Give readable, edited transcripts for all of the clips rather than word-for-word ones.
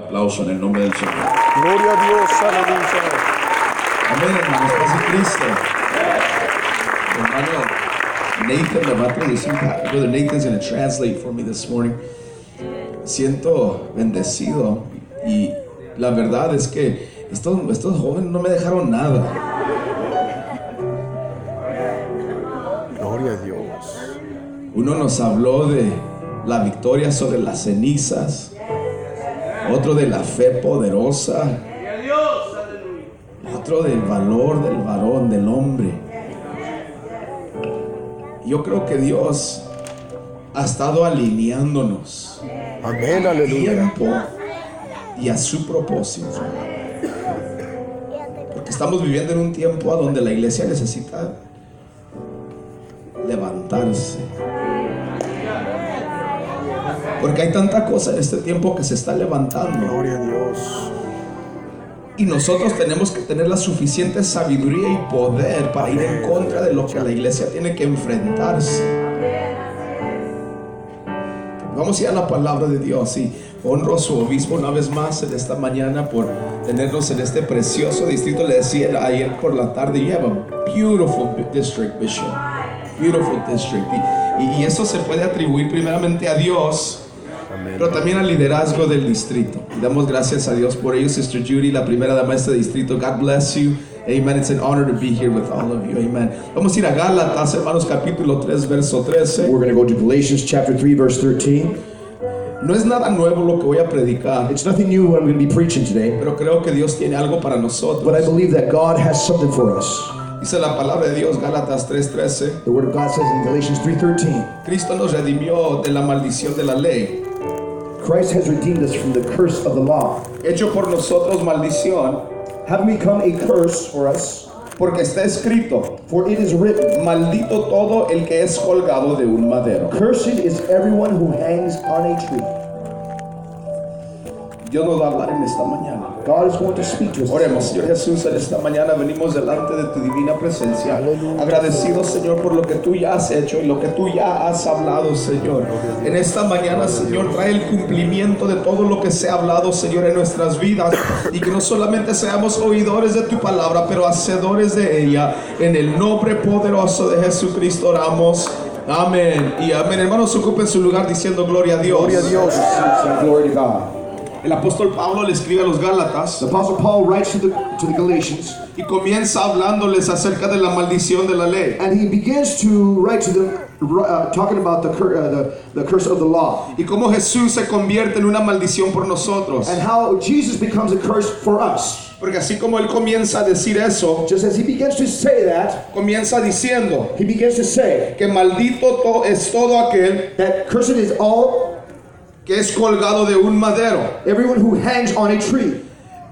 Aplauso en el nombre del Señor. Gloria a Dios, aleluya. Amén, hermanos, paz y Cristo. Hermano Nathan me va a traducir. Brother Nathan's going to translate for me this morning. Siento bendecido y la verdad es que estos jóvenes no me dejaron nada. Gloria a Dios. Uno nos habló de la victoria sobre las cenizas, otro de la fe poderosa, otro del valor del varón, del hombre. Yo creo que Dios ha estado alineándonos Amén, a aleluya. tiempo y a su propósito. Porque estamos viviendo en un tiempo a donde la iglesia necesita levantarse. Porque hay tanta cosa en este tiempo que se está levantando. Gloria a Dios. Y nosotros tenemos que tener la suficiente sabiduría y poder para ir en contra de lo que la iglesia tiene que enfrentarse. Vamos a ir a la palabra de Dios y honro a su obispo una vez más en esta mañana por tenernos en este precioso distrito. Le decía ayer por la tarde, you have a beautiful district, Bishop. Beautiful district. Y eso se puede atribuir primeramente a Dios, pero también al liderazgo del distrito. Y damos gracias a Dios por ello. Sister Judy, la primera dama de este distrito, God bless you. Amen. It's an honor to be here with all of you. Amen. Vamos a ir a Gálatas, hermanos, capítulo 3, verso 13. We're going to go to Galatians chapter 3, verse 13. No es nada nuevo lo que voy a predicar, It's nothing new what I'm going to be preaching today, pero creo que Dios tiene algo para but I nosotros. believe that God has something for us. Dice la palabra de Dios, Gálatas 3:13. The Word of God says in Galatians 3:13, Cristo nos redimió de la maldición de la ley, Christ has redeemed us from the curse of the law, hecho por nosotros maldición, having become a curse for us, porque está escrito: for it is written, maldito todo el que es colgado de un madero. cursed is everyone who hangs on a tree. Dios nos va a hablar en esta mañana. God is going to speak to us. Oremos. Señor Jesús, en esta mañana venimos delante de tu divina presencia, agradecidos, Señor, por lo que tú ya has hecho y lo que tú ya has hablado, Señor. En esta mañana, Señor, trae el cumplimiento de todo lo que se ha hablado, Señor, en nuestras vidas, y que no solamente seamos oidores de tu palabra, pero hacedores de ella. En el nombre poderoso de Jesucristo oramos. Amén y amén. Hermanos, ocupen su lugar diciendo gloria a Dios. Gloria a Dios. Say glory to God. El apóstol Pablo le escribe a los Gálatas The Apostle Paul writes to the Galatians, y comienza hablándoles acerca de la maldición de la ley. and he begins to write to them, talking about the curse of the law, Y cómo Jesús se convierte en una maldición por nosotros. and how Jesus becomes a curse for us. Porque así como él comienza a decir eso, Just as he begins to say that, comienza diciendo he begins to say que maldito es todo aquel that cursed is all que es colgado de un madero. everyone who hangs on a tree.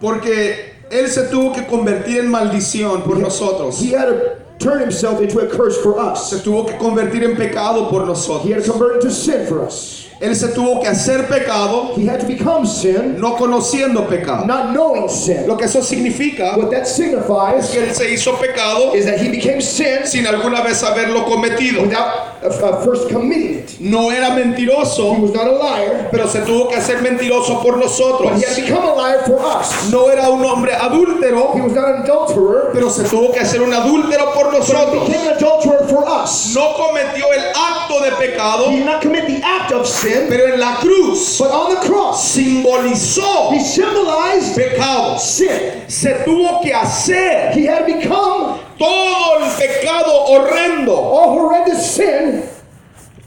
Porque él se tuvo que convertir en maldición por nosotros. He had to turn himself into a curse for Se us. tuvo que convertir en pecado por He had nosotros. to convert into sin for us. Él se tuvo que hacer pecado He had to become sin, no conociendo pecado. not knowing sin. Lo que eso significa What that signifies que él se hizo pecado is that he became sin sin alguna vez haberlo cometido. without first committing it. No era He mentiroso, was not a liar, pero se tuvo que hacer mentiroso por but nosotros. he had become a liar for us. No era un hombre He adúltero, was not an adulterer, pero se tuvo que hacer un adúltero por but he nosotros. became an adulterer for us. No cometió el acto de pecado, He did not commit the act of sin, pero en la cruz but on the cross, simbolizó he symbolized pecados. sin. Se tuvo que hacer He had become todo el pecado horrendo all horrendous sin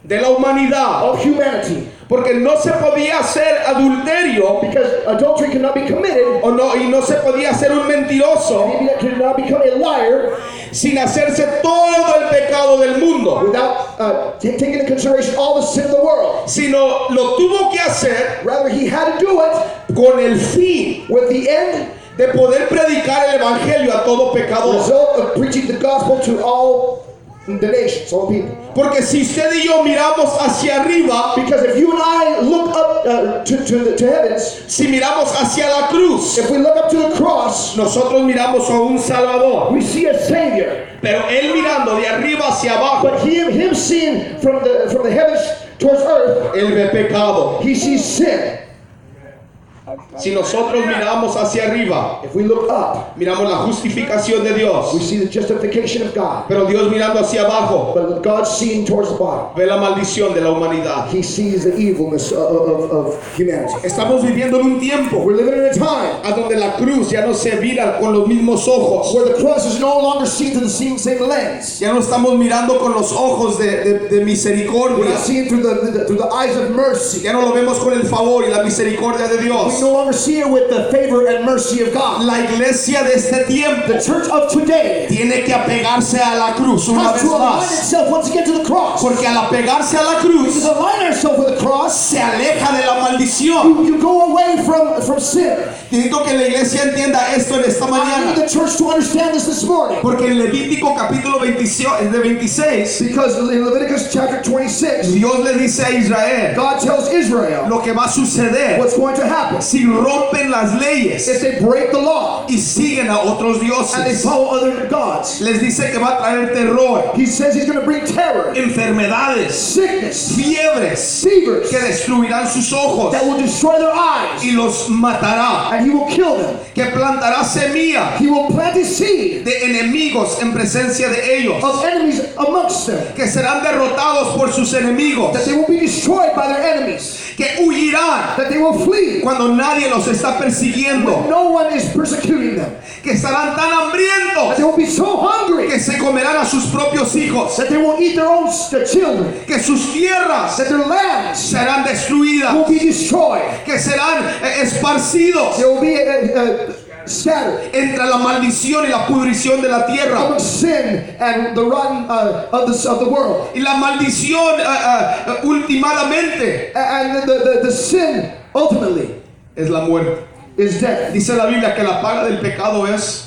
de la humanidad, of humanity. porque no se podía hacer adulterio Because adultery cannot be committed, y no se podía ser un mentiroso he cannot become a liar sin hacerse todo el pecado del mundo, without taking into consideration all the sin of the world. sino lo tuvo que hacer Rather, he had to do it con el fin with the end de poder predicar el evangelio a todo pecador. result of preaching the gospel to all the nations, all people. Porque si usted y yo miramos hacia arriba, Because if you and I look up to heavens, si miramos hacia la cruz, if we look up to the cross, nosotros miramos a un Salvador. we see a Savior. Pero él mirando de arriba hacia abajo, But him seeing from the heavens towards earth, él ve pecado. he sees sin. Si nosotros miramos hacia arriba, If we look up, miramos la justificación de we Dios. see the justification of God. Pero Dios mirando hacia abajo, But God seeing towards the bottom, ve la maldición de la humanidad. He sees the evilness of humanity. Estamos viviendo en un tiempo We're living in a time a donde la cruz ya no se mira con los mismos ojos. where the cross is no longer seen through the same lens. Ya no estamos mirando con los ojos de We're misericordia. not seeing through the eyes of mercy. Ya no lo vemos con el favor y la misericordia de We Dios. no longer see it with the favor and mercy of God. La iglesia de este tiempo The church of today tiene que apegarse a la cruz una has vez to align más. itself once again to the cross. Porque al apegarse a la To cruz align ourselves with the cross, se aleja de la maldición. you go away from sin. Necesito que la iglesia entienda esto en esta I mañana. need the church to understand this morning. Porque en Levítico capítulo 26, Because in Leviticus chapter 26, Dios le dice a Israel God tells Israel lo que va a suceder what's going to happen. si rompen las leyes If they break the law y siguen a otros and they dioses. follow other gods, Les dice que va a traer terror, He says He's going to bring terror, enfermedades, sickness, fiebres fevers que destruirán sus ojos that will destroy their eyes, y los matará, and He will kill them. que plantará semilla He will plant His seed de enemigos en presencia de ellos, of enemies amongst them, que serán derrotados por sus enemigos, that they will be destroyed by their enemies, que huirán that they will flee cuando nadie los está persiguiendo, no one is persecuting them, que estarán tan that hambrientos they will be so hungry que se comerán a sus propios hijos, that they will eat their children, que sus tierras that their lands serán destruidas, will be destroyed, que serán esparcidos they will be scattered entre la maldición y la pudrición de la tierra. amongst sin and the rotten of the world. Y la maldición últimamente And the sin ultimately es la muerte. is death. Dice la Biblia que la paga del pecado es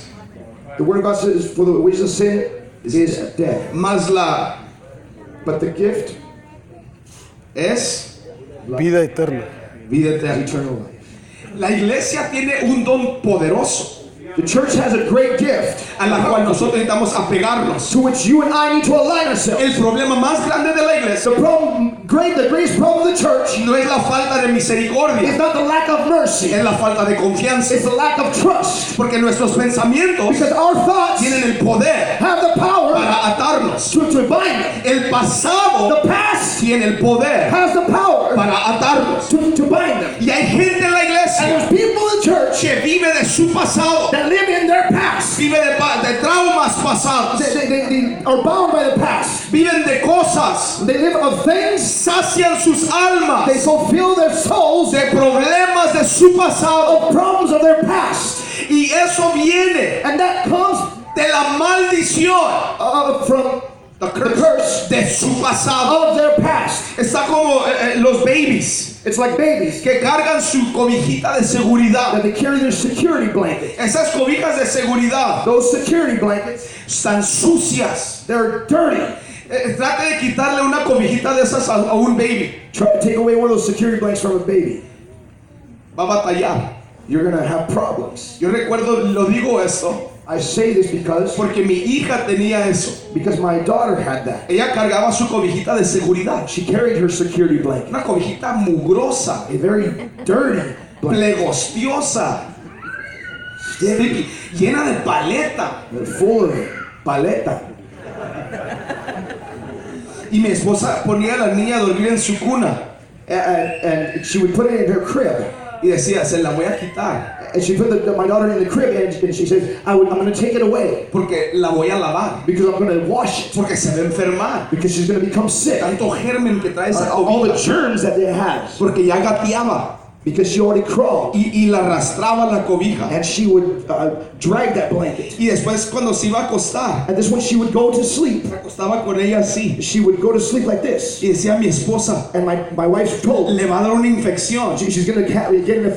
The word of God says, for the wages of sin is death. más la But the gift, es Vida eterna. vida eterna. eternal life. La iglesia tiene un don poderoso The church has a great gift a la cual nosotros necesitamos apegarnos. to which you and I need to align ourselves. El problema más grande de la iglesia The greatest problem of the church no es la falta de is misericordia, not the lack of mercy, es la falta de confianza. it's the lack of trust. Porque nuestros pensamientos Because our thoughts tienen el poder have the power para atarnos. to bind them. El pasado The past tiene el poder has the power para atarnos. to bind them. Y hay gente en la And iglesia there's people in church que vive de su pasado, that live in their past. vive de traumas pasados, They are bound by the past. viven de cosas, They live of things. sacian sus almas They fulfill their souls de problemas de su pasado. of problems of their past. Y eso viene And that comes de la maldición from the curse de su pasado. of their past. Está como los babies It's like babies que cargan su cobijita de seguridad. that they carry their security blanket. Esas cobijas de seguridad Those security blankets, están sucias. they're dirty. Trate de quitarle una cobijita de esas a un baby. Try to take away one of those security blankets from a baby. Va a batallar. You're going to have problems. Yo recuerdo, lo digo esto, I say this because porque mi hija tenía eso. my daughter had that. Ella cargaba su cobijita de seguridad. She carried her security blanket. Una cobijita mugrosa, A very dirty blanket. plegostiosa, llena de paleta. Full of paleta. Y mi esposa ponía a la niña a dormir en su cuna. And she would put it in her crib. Y decía, se la voy a quitar. And she put my daughter in the crib and she said, I'm going to take it away Porque la voy a lavar. because I'm going to wash it. Porque se va a enfermar. Because she's going to become sick. Tanto germen que trae esa All the cobija. germs that they have. Porque ya gateaba. Because she already crawled. Y la arrastraba la cobija. And she would drag that blanket. Y después cuando se iba a acostar, And this when she would go to sleep. se acostaba con ella así. She would go to sleep like this. Y decía mi esposa, And my wife told me le va a dar una infección. she's going to get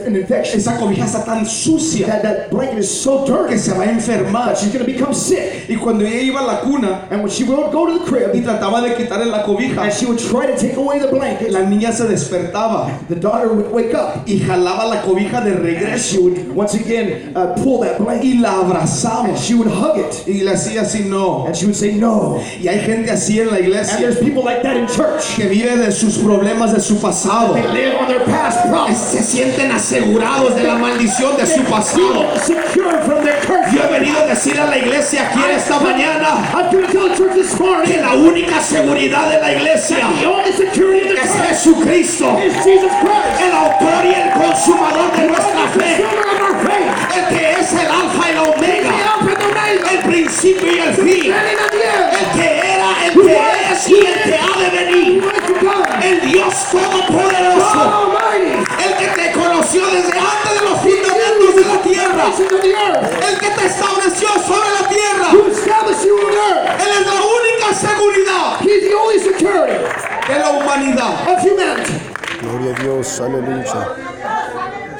an infection. Esa cobija está tan sucia That blanket is so dirty que se va a enfermar. that she's going to become sick. Y cuando ella iba a la cuna And when she would go to the y crib trataba de quitarle la cobija, and she would try to take away the blanket, la niña se despertaba the daughter would wake up up. y jalaba la cobija de And regreso she would once again pull that blanket. y la abrazaba And she would hug it. y le hacía así no. And she would say no. Y hay gente así en la And iglesia there's people like that in church. que vive de sus problemas de su pasado. They live on their past problems. Se sienten asegurados de la maldición de su pasado. Secure from their curse. Yo he venido a decir a la iglesia aquí en esta mañana I'm going to tell the church this morning. que la única seguridad de la iglesia The only security of the es church Jesucristo, is Jesus Christ. el autor y el consumador de nuestra fe, Consumer of our faith. el que es el alfa y la The omega, Alpha and the Omega. el principio y el fin, Beginning and the end. el que era, el que es y el que ha de venir, Who is to come. el Dios God todopoderoso, Almighty. el que te conoció desde antes de los fundamentos de la tierra, Foundations of the earth. el que te estableció sobre la tierra. Who established you on earth. Él es la única seguridad He's the only security de la humanidad. of humanity. Gloria a Dios, aleluya.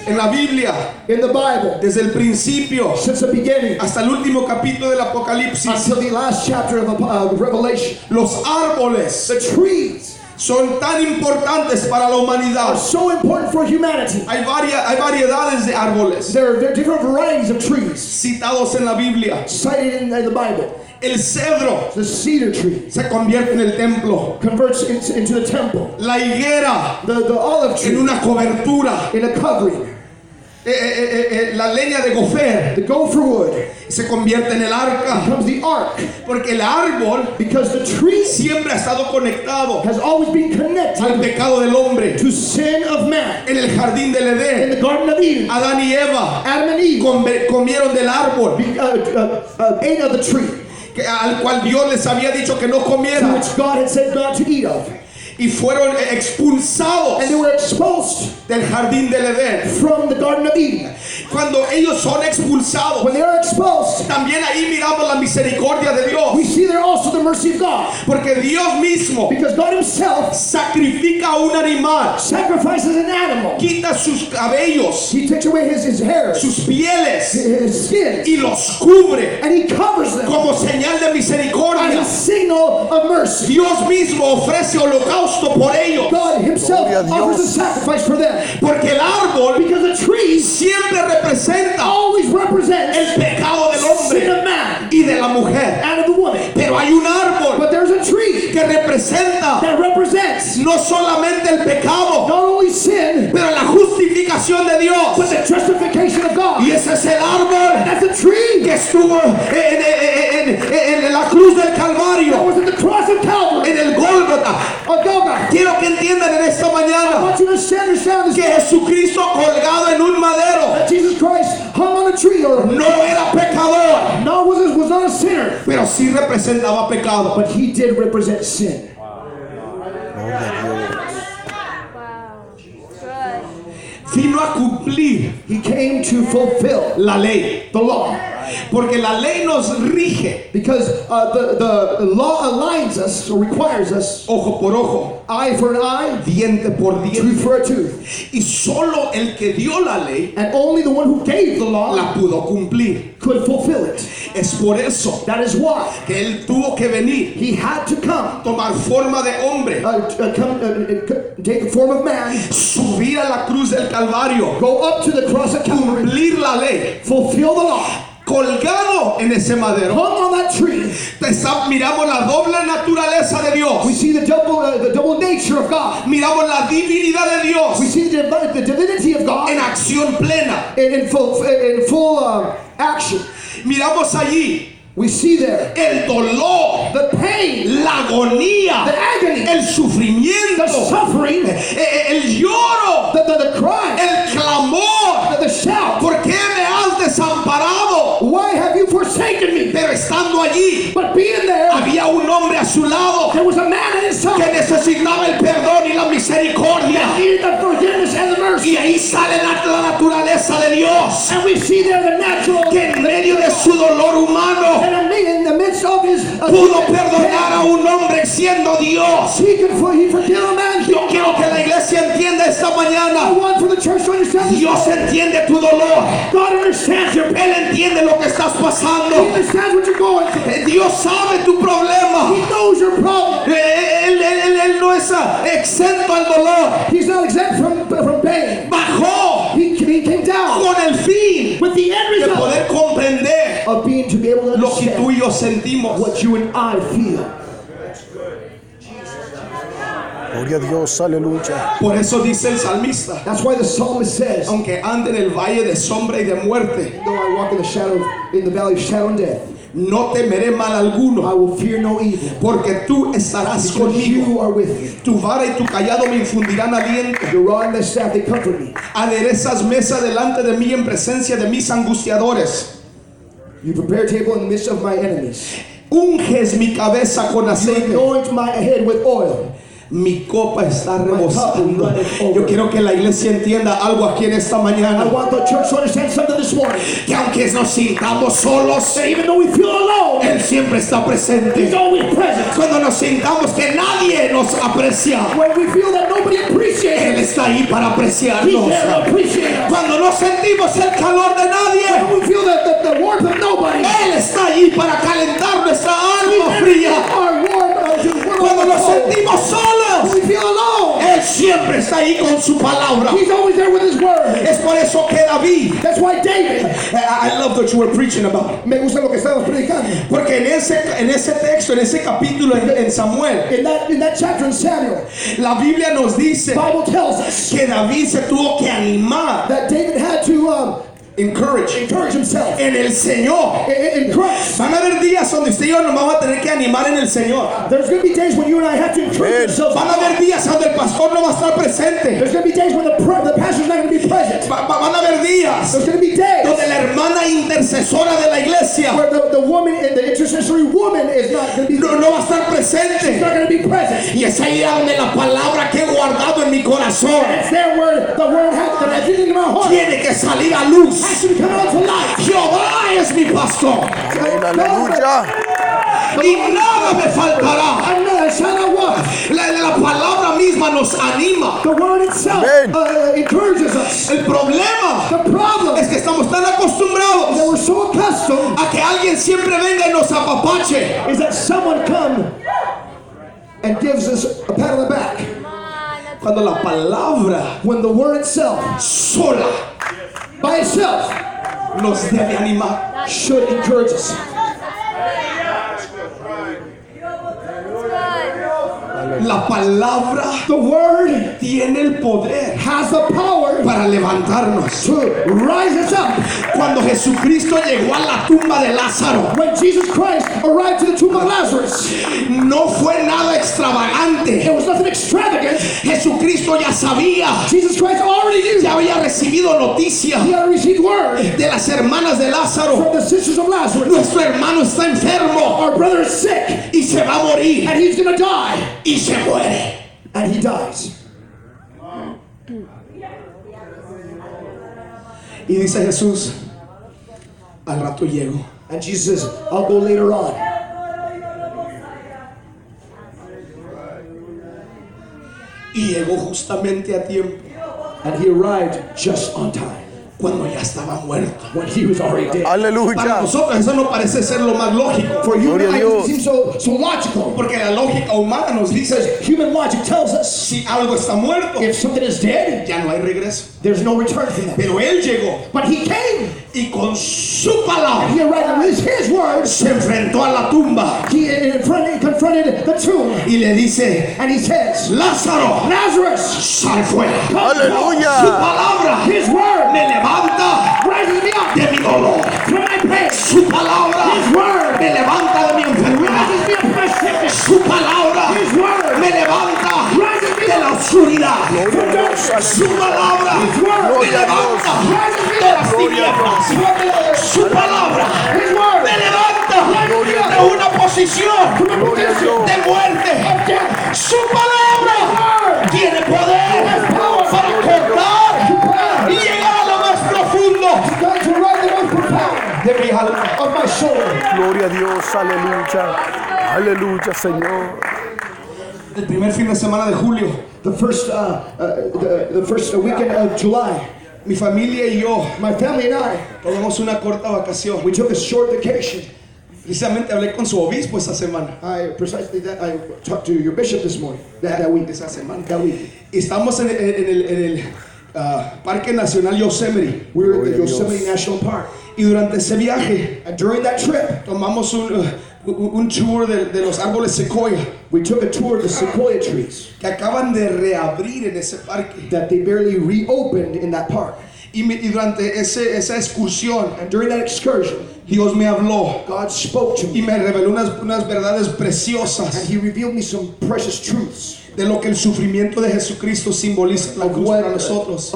En la Biblia, In the Bible, desde el principio since the beginning hasta el último capítulo del Apocalipsis, until the last chapter of Revelation, los árboles the trees son tan importantes para la are humanidad. so important for humanity. Hay variedades de árboles There are different varieties of trees citados en la Biblia. cited in the Bible. El cedro The cedar tree se convierte en el templo. converts into the temple. La higuera The olive en tree una cobertura. in a covering. La leña de gofer The gopher wood se convierte en el arca. becomes the ark Porque el árbol because the tree siempre ha estado conectado has always been al connected pecado del hombre. to sin of man. En el jardín del In Edén, the Garden of Eden, Adán y Eva Adam and Eve comieron del árbol ate of the tree al cual Dios les había dicho que no comieran which God had said not to eat of. y fueron expulsados And they were expulsed del jardín del Edén. from the Garden of Eden. Cuando ellos son expulsados, When they are expulsed, también ahí miramos la misericordia de Dios, we see there also the mercy of God. porque Dios mismo Because God himself sacrifica a un animal, sacrifices an animal. quita sus cabellos, He takes away his hair, sus pieles his skin, y los cubre and he covers them como señal de as misericordia. a signal of mercy. Dios mismo ofrece holocausto por ellos, God himself Gloria a Dios. offers a sacrifice for them. porque el árbol Because the tree siempre representa always represents el pecado del sin hombre of man y de la mujer. and of the woman. Pero hay un árbol But there's a tree que representa that represents no solamente el pecado, not only sin, pero la justificación de Dios. but the justification of God. Y ese es el árbol That's a tree que estuvo en la cruz del that Calvario, was at the cross of Calvary en el Gólgota. of Golgotha. Quiero que entiendan en esta I mañana want you to understand this. que Jesucristo colgado en un madero That Jesus Christ hung on a tree, or no era pecador, was not a sinner, pero sí representaba pecado. but he did represent sin. Gloria a Dios. Wow. Good. Vino a cumplir He came to fulfill la ley, the law. porque la ley nos rige Because the law aligns us or requires us ojo por ojo, eye for an eye, diente por tooth diente, for a tooth. y solo el que dio la ley And only the one who gave the law la pudo cumplir. could fulfill it. Es por eso That is why que él tuvo que venir, he had to come, tomar forma de hombre, take the form of man, subir a la cruz del Calvario, go up to the cross of Calvary, cumplir la ley, fulfill the law, colgado en ese madero. hung on that tree. Miramos la doble naturaleza de We Dios, see the double nature of God. miramos la divinidad de Dios We see the divinity of God en acción plena. in full action. Miramos allí We see there el dolor, the pain, la agonía, the agony, el sufrimiento, the suffering, el lloro, the cry, el clamor. the shout. ¿Por qué me has desamparado? Why have you forsaken me? Pero estando allí, But being there, había un hombre a su lado there was a man at his que side necesitaba el perdón y la that misericordia. needed the forgiveness and the mercy. Y ahí sale la naturaleza de Dios, And we see there the natural, que en medio de su dolor humano and in the midst of his pudo perdonar a un hombre siendo Dios. he forgive a man. Yo quiero que la iglesia entienda esta I mañana. want for the church to understand this. Dios entiende tu dolor. God understands your pain. Él entiende lo que estás He pasando. understands what you're going through. Dios sabe tu problema. He knows your problem. Él él no es exento al dolor. He's not exempt from pain. Bajó He came down con el fin with the end de result poder comprender of being to be able to lo que tú y understand yo sentimos. what you and I feel. Gloria a Dios, aleluya. Por eso dice el salmista, That's why the psalmist says, aunque ande en el valle de sombra y de muerte, though I walk in the valley of shadow and death, no temeré mal I alguno, will fear no evil. porque tú estarás Because conmigo. you are with me. Tu vara y tu callado me infundirán aliento. Your rod and thy staff, they comfort me. Aderezas mesa delante de mí en presencia de mis angustiadores. You prepare a table in the midst of my enemies. Unges mi cabeza con You aceite. anoint my head with oil. Mi copa está rebosando. Yo quiero que la iglesia entienda algo aquí en esta I mañana. want the church to understand something this morning. Que aunque nos sintamos solos, That even though we feel alone, Él siempre está He's presente. always present. Cuando nos sintamos que nadie nos aprecia, When we feel that nobody appreciates Él us, está ahí para He's apreciarnos. there to appreciate us. Cuando no sentimos el calor de nadie, When we feel the warmth of nobody, Él está ahí para calentar nuestra alma fría. our warm, Cuando nos sentimos solos, we feel alone, Él siempre está ahí con su palabra. He's always there with His word. Es por eso que David, That's why David, I love what you were preaching about. me gusta lo que estamos predicando. Porque en ese texto, en ese capítulo en Samuel, In that chapter in Samuel, la Biblia nos dice the Bible tells us que David se tuvo que animar, that David had to encourage himself en el Señor. in Christ. Van a haber días donde usted y yo nos vamos a tener que animar en el Señor. There's going to be days when you and I have to encourage ourselves. Van a haber días donde el pastor no va a estar presente. There's going to be days when the pastor's not going to be present. Van a haber días There's going to be days donde la hermana intercesora de la iglesia where the woman, the intercessory woman, is not going to be no va a estar She's presente. not going to be present. Y es ahí donde la palabra que he guardado en mi corazón It's there where the word that I did in my heart tiene que salir a luz. has to come out to life. Jehová es mi pastor Amén, aleluya. y nada me faltará. I know, shall I walk? La palabra misma nos anima. The word itself Amen. encourages us. El problema The problem es que estamos tan acostumbrados that we're so accustomed a que alguien siempre venga y nos apapache. is that someone come and gives us a pat on the back Come on, that's Cuando la palabra when the word itself, sola by itself, nos debe animar. should encourage us. good. La palabra The word tiene el poder has the power para levantarnos. to rise us up. Cuando Jesucristo llegó a la tumba de Lázaro, When Jesus Christ arrived to the tomb of Lazarus, no fue nada extravagante. it was nothing extravagant. Jesucristo ya sabía, Jesus Christ already knew. ya había recibido noticia He had received word de las hermanas de Lázaro. from the sisters of Lazarus. Nuestro hermano está enfermo Our brother is sick y se va a morir and he's going to die. y se muere. And he dies. Y dice Jesús, al rato llego. And Jesus says, I'll go later on. Y llegó justamente a tiempo And he arrived just on time cuando ya estaba muerto. when he was already dead. Para Aleluya. nosotros eso no parece ser lo más lógico, For you Gloria and a I, Dios. it seems so logical. porque la lógica humana nos dice, Human logic tells us si algo está muerto, if something is dead, ya no hay regreso. there's no return from that. Pero él llegó But he came. y con su palabra He arrived with his words. se enfrentó a la tumba He confronted the tomb. y le dice, And he says, Lázaro, Lazarus, sal fuera. Su Aleluya. palabra his word me levanta rises me up de mi dolor. from my pain. Su palabra His word me levanta de mi enfermedad. rises me up from my sickness. Su palabra His word me levanta rises me de la up oscuridad. Gloria a Dios. Su palabra His word me levanta de las tinieblas. Su palabra His word me levanta de una posición Gloria a Dios. de muerte. Su palabra tiene poder para cortar y llegar a lo más profundo God to write the most profound de mi alma. of my soul. Gloria a Dios. Aleluya. Aleluya, Señor. El primer fin de semana de julio, The first weekend of July, mi familia y yo my family and I, tomamos una corta vacación. we took a short vacation. Precisamente hablé con su obispo esa semana. I talked to your bishop this morning, that week. Esa semana. That week. Estamos en el Parque Nacional Yosemite. We were at the Gloria a Dios. Yosemite National Park. Y durante ese viaje And during that trip, tomamos un tour de los árboles sequoia we took a tour of the sequoia trees que acaban de reabrir en ese parque. that they barely reopened in that park. Y durante esa excursión, And during that excursion, Dios me habló God spoke to y me. me reveló unas verdades And preciosas He revealed me some precious truths de lo que el sufrimiento de Jesucristo simboliza en la of cruz what, para nosotros.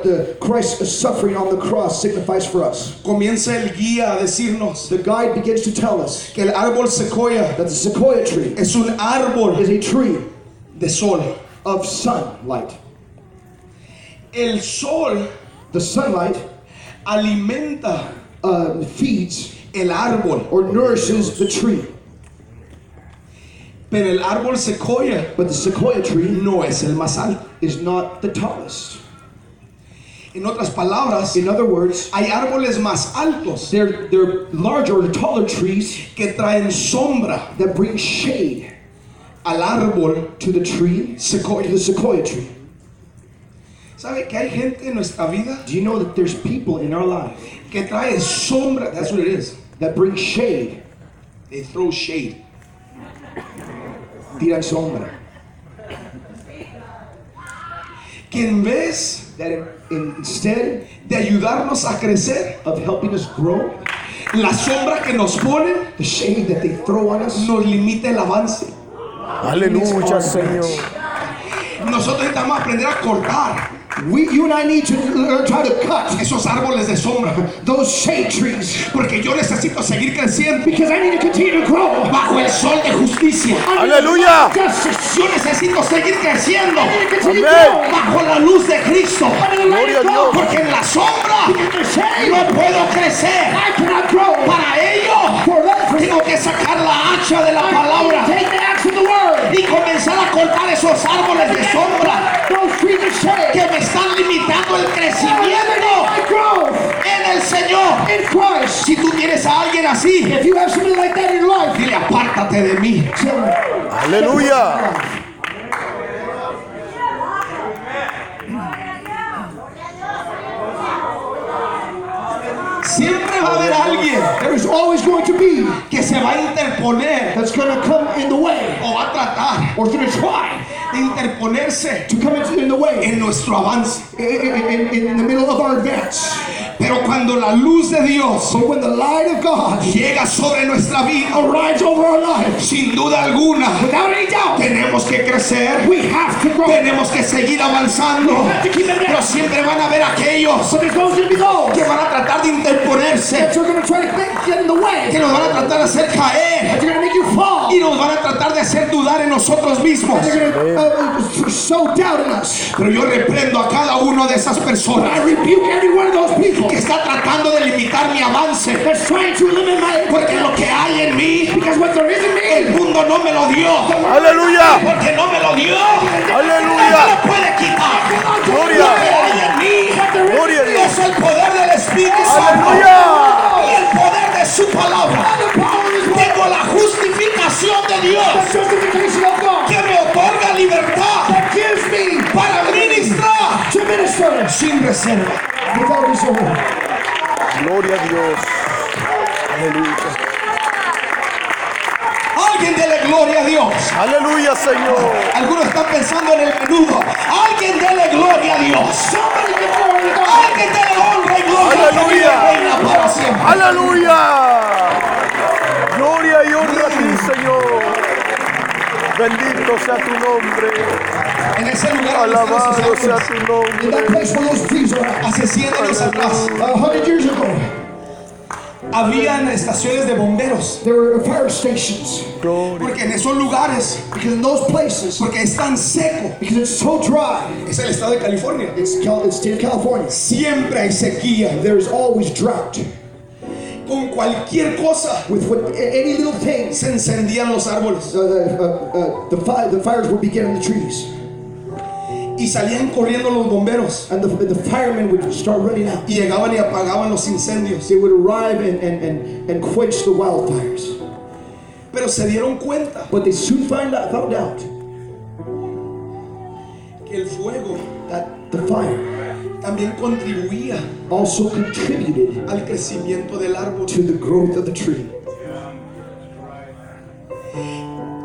the Christ's suffering on the cross signifies for us. Comienza el guía a decirnos The guide begins to tell us que el árbol sequoia that the sequoia tree es un árbol is a tree de sol. of sunlight. El sol The sunlight alimenta feeds el árbol, or nourishes the tree, pero el árbol sequoia but the sequoia tree no es el más alto. is not the tallest. En otras palabras, In other words, hay árboles más altos they're larger or taller trees que traen sombra that bring shade al árbol to the tree, sequoia. the sequoia tree. ¿Sabe que hay gente en nuestra vida Do you know that there's people in our life que trae sombra? That's what it is. that bring shade? They throw shade. Tiran sombra. Que en vez That instead de ayudarnos a crecer, of helping us grow, la sombra que nos ponen the shade that they throw on us, nos limita el avance. Aleluya, Señor. Nosotros necesitamos aprender a cortar you and I need to learn how to cut esos árboles de sombra, those shade trees, porque yo necesito seguir creciendo because I need to continue to grow bajo el sol de justicia. Aleluya. justice. Yo necesito seguir creciendo Continue to Amén. grow bajo la luz de Cristo, under the light Gloria a of God. porque en la sombra The shade, no puedo crecer. I cannot grow. Para ello For that, tengo que sacar la hacha de la palabra take the axe of the word. y comenzar a cortar esos árboles de sombra Those trees of shade. que me están limitando el crecimiento I grow en el Señor. in Christ. Si tú tienes a alguien así, If you have somebody like that in your life, dile apártate de mí. tell them, Aleluya. Siempre va a haber alguien there is always going to be que se va a interponer that's going to come in the way, o va a tratar or is going to try de interponerse to come in the way en nuestro avance. in the middle of our advance. Pero cuando la luz de Dios But when the light of God llega sobre nuestra vida, arrives over our lives, sin duda alguna, without any doubt, tenemos que crecer, we have to grow. tenemos que seguir avanzando. Pero siempre van a haber aquellos But there's going to be those que van a tratar de interponerse, that are going to try to get in the way, que nos van a tratar de hacer caer that are going to make you fall, y nos van a tratar de hacer dudar en nosotros mismos. they're going to sow doubt in us. Pero yo reprendo a cada uno de esas I personas rebuke every one of those people que está tratando de limitar mi avance, that's trying to limit my, porque lo que hay en mí because what there is in el me, mundo no me lo dio, Aleluya. porque no me lo dio, no Aleluya. me lo puede quitar. Gloria. Lo que hay en mí Gloria a Dios. es el poder del Espíritu Santo Aleluya. y el poder de su palabra. Tengo la justificación de the Dios justification of God que me otorga libertad that gives me para ministrar to minister sin reserva. without reserve. Gloria a Dios. Aleluya. Alguien dele gloria a Dios. Aleluya, Señor. Algunos están pensando en el menudo. Alguien dele gloria a Dios. Somebody give glory to God. Alguien dele honra y gloria Aleluya. que vive y reina para siempre. Aleluya. Gloria y honra a ti, Señor. Bendito sea tu nombre. En ese lugar donde están Alabado esos sea árboles, tu In nombre. that place where those trees are at, hace 100 años atrás 100 years ago, habían estaciones de bomberos, there were fire stations. Gloria. porque en esos lugares, Because in those places, porque es tan seco, because it's so dry, es el estado de California, it's state of California, siempre hay sequía. there is always drought. Con cualquier cosa With any little thing, se encendían los árboles the fires would begin in the trees. y salían corriendo los bomberos And the firemen would start running out. y llegaban y apagaban los incendios. They would arrive and quench the wildfires. Pero se dieron cuenta But they soon found out que el fuego that the fire también contribuía also contributed al crecimiento del árbol. to the growth of the tree.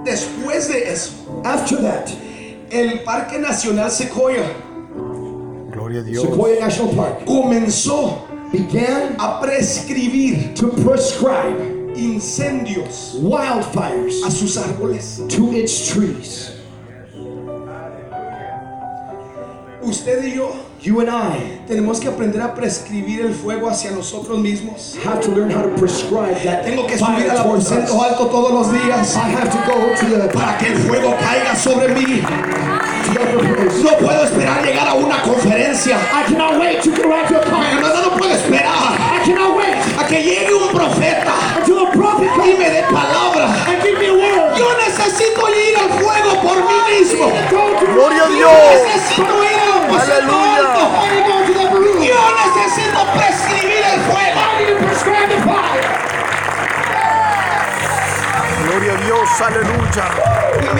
Después de eso, After that, el Parque Nacional Sequoia Gloria a Dios. Sequoia National Park comenzó began a prescribir to prescribe incendios wildfires a sus árboles. to its trees. Usted y yo You and I tenemos que aprender a prescribir el fuego hacia nosotros mismos. have to learn how to prescribe that Tengo que fire subir al towards us. aposento alto todos los días I have to go to the para que el fuego caiga sobre mí. upper place. No puedo esperar llegar a una conferencia. I cannot wait to go out to a Mi conference. hermano, no puedo esperar I cannot wait a que llegue un profeta until a prophet y comes me dé palabra. and give me a word. Yo necesito ir al fuego por mí mismo. Gloria a Yo Dios. necesito ir al aposento Aleluya. alto. I need to go to the upper room. Yo necesito prescribir el fuego. I need to prescribe the fire. Gloria a Dios. Aleluya.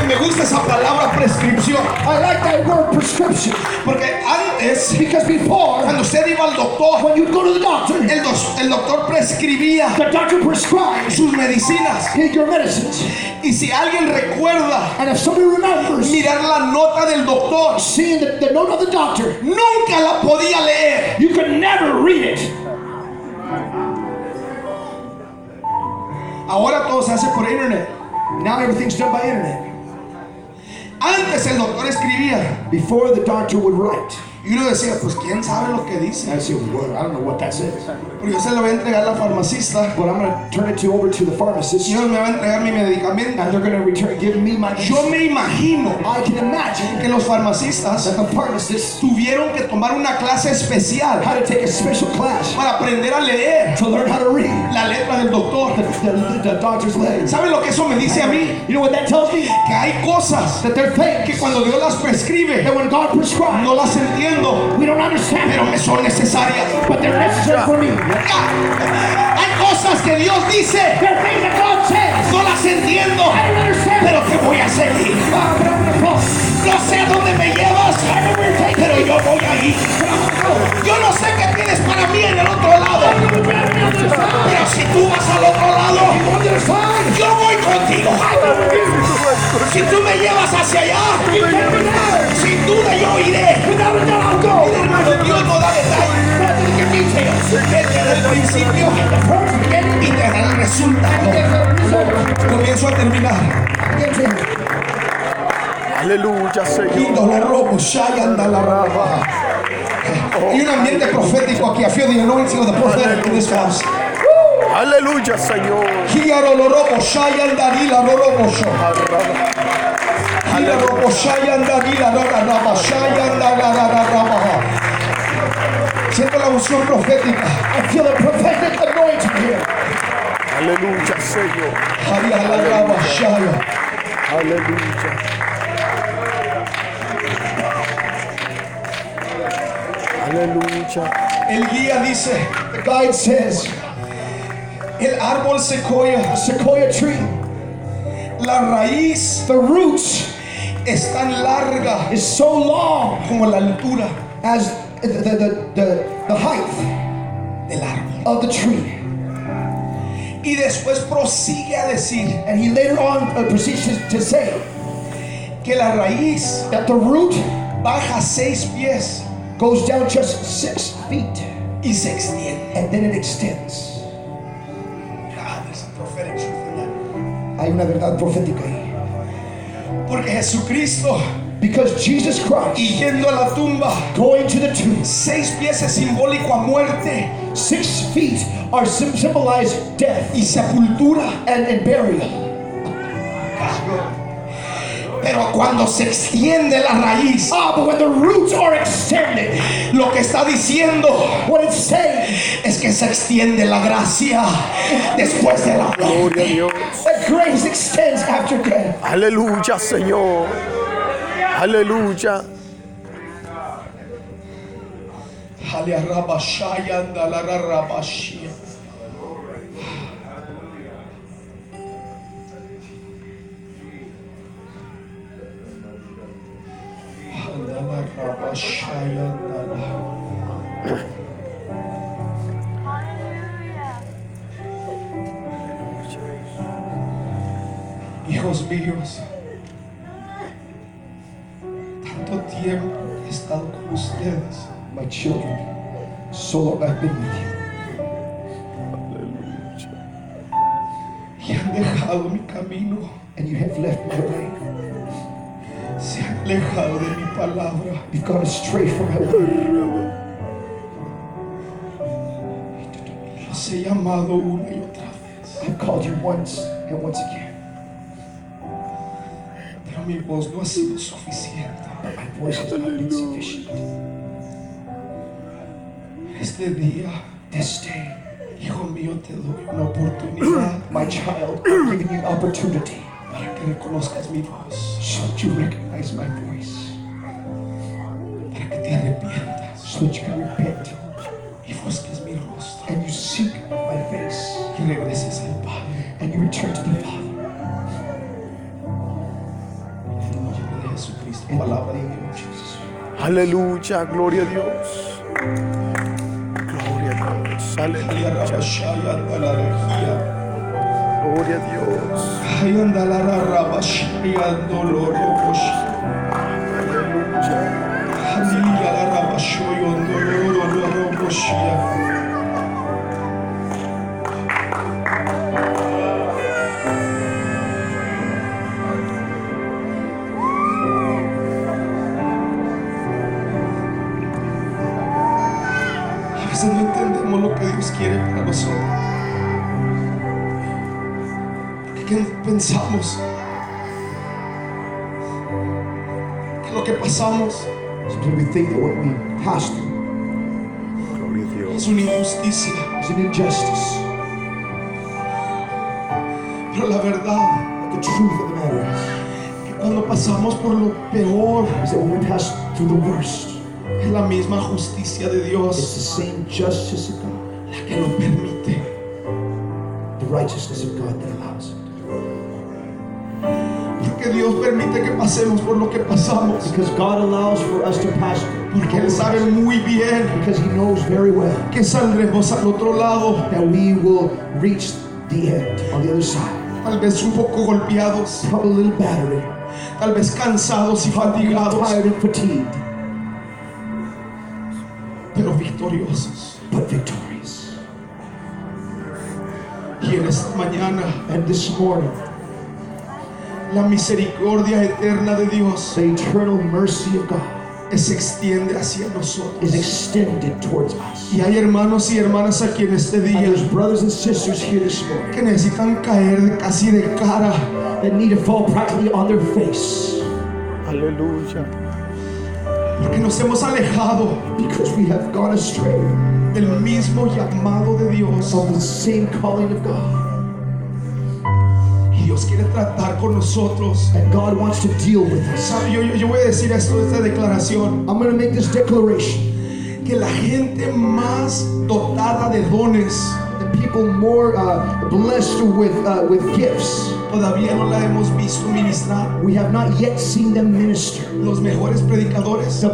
Me gusta esa palabra prescripción, I like that word prescription porque antes, because before, cuando usted iba al doctor, when you go to the doctor, el doctor prescribía the doctor prescribes sus medicinas. your medicines. Y si alguien recuerda And if somebody remembers mirar la nota del doctor, seeing the note of the doctor, nunca la podía leer. you could never read it. Ahora todo se hace por internet. Now everything's done by internet. Antes el doctor escribía Before, the doctor would write. y uno decía, pues quién sabe lo que dice. I said, well, I don't know what that says. Porque yo se lo voy a entregar al farmacista But I'm going to turn it over to the pharmacist, y ellos me van a entregar mi medicamento. and they're going to give me my Yo me imagino I can imagine que los farmacistas that the pharmacist tuvieron que tomar una clase especial had to take a special class para aprender a leer to learn how to read la letra del doctor. the doctor's legs. ¿Saben lo que eso me dice a mí? You know what that tells me? Que hay cosas That they're que things cuando Dios las prescribe that when God prescribes, no las entiendo, we don't understand pero them, me son necesarias. but they're necessary for me. Hay cosas que Dios dice, They're things that God says. no las entiendo, I don't understand pero them. que voy a seguir. But I'm going to follow. No sé a dónde me llevas, pero yo voy a ir. Yo no sé qué tienes para mí en el otro lado, pero si tú vas al otro lado, yo voy contigo. Si tú me llevas hacia allá, sin duda yo iré. Mira, hermano, Dios no da detalles. Él te da el principio y te da el resultado. Comienzo a terminar. Aleluya, Señor. Índole robo, shayanda la raba. Hay un ambiente profético aquí. I feel the anointing of the prophetic in this house. Aleluya, Señor. Hígaro lo robo, shayanda la robo sho. Hígaro robo, shayanda la raba, shayanda la raba. Siento la unción profética. I feel a prophetic anointing here. Aleluya, Señor. Haria la raba, shaya. Aleluya. Aleluya. El guía dice, The guide says, el árbol sequoia, sequoia tree, la raíz the roots es tan larga is so long como la altura as the height del árbol. of the tree. Y después prosigue a decir And he later on proceeds to say que la raíz that the root baja 6 pies goes down just 6 feet y se extiende. and then it extends. There's a prophetic truth in that. Hay una verdad profética ahí. Porque Jesucristo, Because Jesus Christ, yendo a la tumba, going to the tomb, 6 pies es simbólico a muerte 6 feet are symbolize death y sepultura. and burial. Pero cuando se extiende la raíz, But when the roots are extended, lo que está diciendo what it's saying, es que se extiende la gracia después de la Gloria a muerte. Dios. that grace extends after death. Aleluya, Señor. Aleluya. Hijos míos, tanto tiempo he estado con ustedes My children, so long I've been with you, y han dejado mi camino, and you have left my way. se han alejado de mi palabra. You've gone astray from my word. Los he llamado una y otra vez, I've called you once and once again, pero mi voz no ha sido suficiente. but my voice has not been sufficient. Este día, This day, hijo mío, te doy una oportunidad my child, I'm giving you opportunity para que reconozcas mi voz, so that you recognize my voice, para que te arrepientas so that you can repent y busques mi rostro and you seek my face y regreses al Padre. and you return to the Father. En el nombre de Jesucristo, In the palabra de name of Dios. Jesus. Aleluya, gloria a Dios. Gloria a Dios. Aleluya. Gloria a Dios. A veces no entendemos lo que Dios quiere para nosotros. Porque pensamos que lo que pasamos Sometimes we think that what we pass through Gloria a Dios. es una injusticia, is an injustice. pero la verdad But the truth of the matter que cuando pasamos por lo peor is that when we pass through the worst, es la misma justicia de it's Dios the same justice of God, la que lo permite. the righteousness of God that allows it. Porque Dios permite que pasemos por lo que pasamos, Because God allows for us to pass through. porque Él sabe muy bien Because He knows very well que saldremos al otro lado, that we will reach the end on the other side. tal vez un poco golpeados, Probably a little battery, tal vez cansados y fatigados, tired and fatigued, pero victoriosos. but victorious. Y en esta mañana, And this morning, la misericordia eterna de Dios the eternal mercy of God se extiende hacia is nosotros. extended towards us. Y hay hermanos y hermanas aquí en este And día there's brothers and sisters here this morning que necesitan caer casi de cara, that need to fall practically on their face Aleluya. porque nos hemos alejado because we have gone astray del mismo llamado de Dios. of the same calling of God. Y Dios quiere tratar con nosotros. And God wants to deal with us. ¿Sabe? Yo voy a decir esta declaración, I'm going to make this declaration. que la gente más dotada de dones The people more blessed with gifts, todavía no la hemos visto ministrar. we have not yet seen them minister. Los mejores predicadores